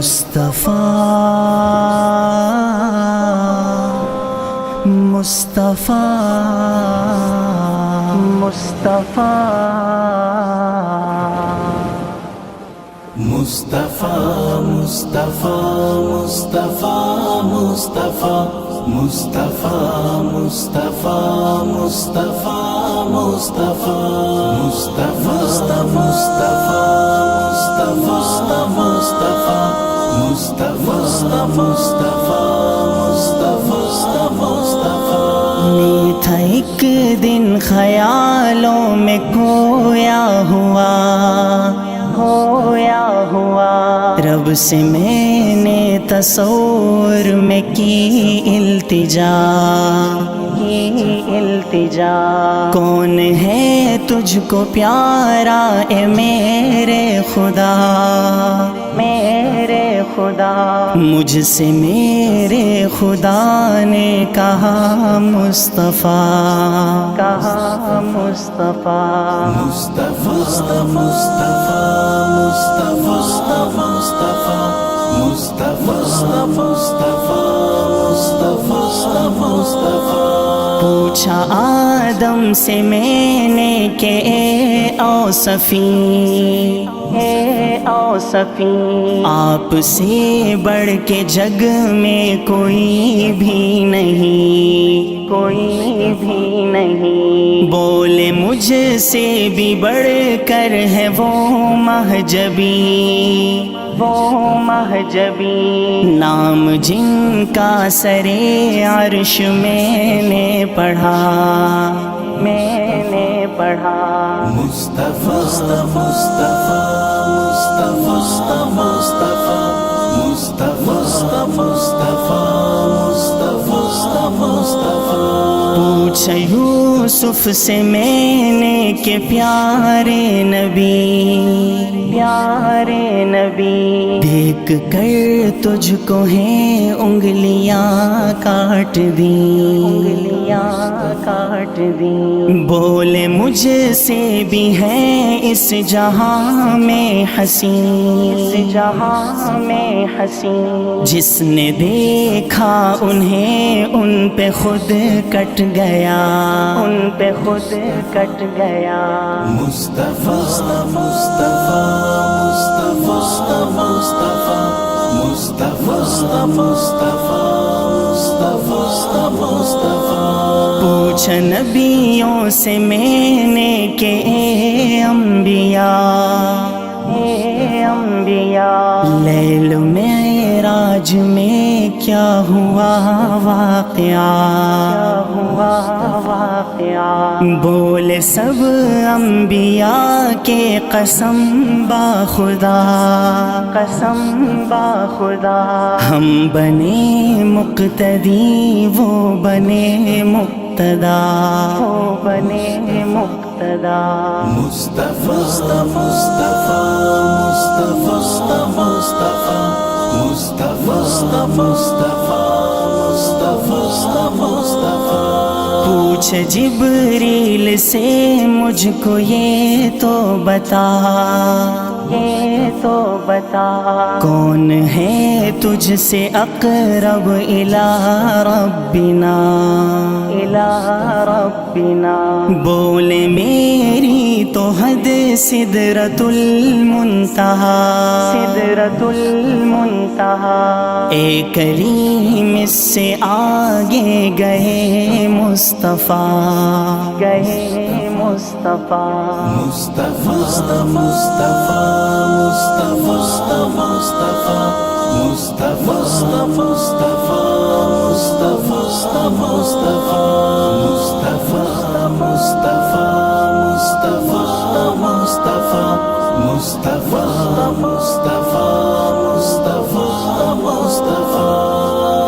مصطفیٰ مصطفیٰ مصطفیٰ مصطفیٰ مصطفیٰ مصطفیٰ مصطفیٰ مصطفیٰ مصطفیٰ مصطفیٰ مصطفیٰ تھا ایک دن خیالوں میں کھویا ہوا رب سے میں نے تصور میں کی التجا کون ہے تجھ کو پیارا اے میرے خدا مجھ سے میرے خدا نے کہا مصطفیٰ پوچھا آدم سے میں نے کہ اے اوصفی آپ سے بڑھ کے جگ میں کوئی بھی نہیں بولے مجھ سے بھی بڑھ کر ہے وہ مہجبی نام جن کا سرے عرش میں نے پڑھا پوچھ یوسف سے میں نے کہ پیارے نبی دیکھ کر تجھ کو ہیں انگلیاں کاٹ دیں بولے مجھ سے بھی ہیں اس جہاں میں حسین جس نے دیکھا انہیں ان پہ خود کٹ گیا پوچھ نبیوں سے میں نے کہ اے انبیاء لیل معراج میں کیا ہوا واقعہ بولے سب انبیاء کے قسم با خدا ہم بنے مقتدی وہ بنے مقتدا پوچھ جبریل سے مجھ کو یہ تو بتا کون ہے تجھ سے اقرب الی ربنا بولے میری تو حد سدرۃ المنتہا اے کریم اس سے آگے گئے مصطفیٰ مصطفیٰ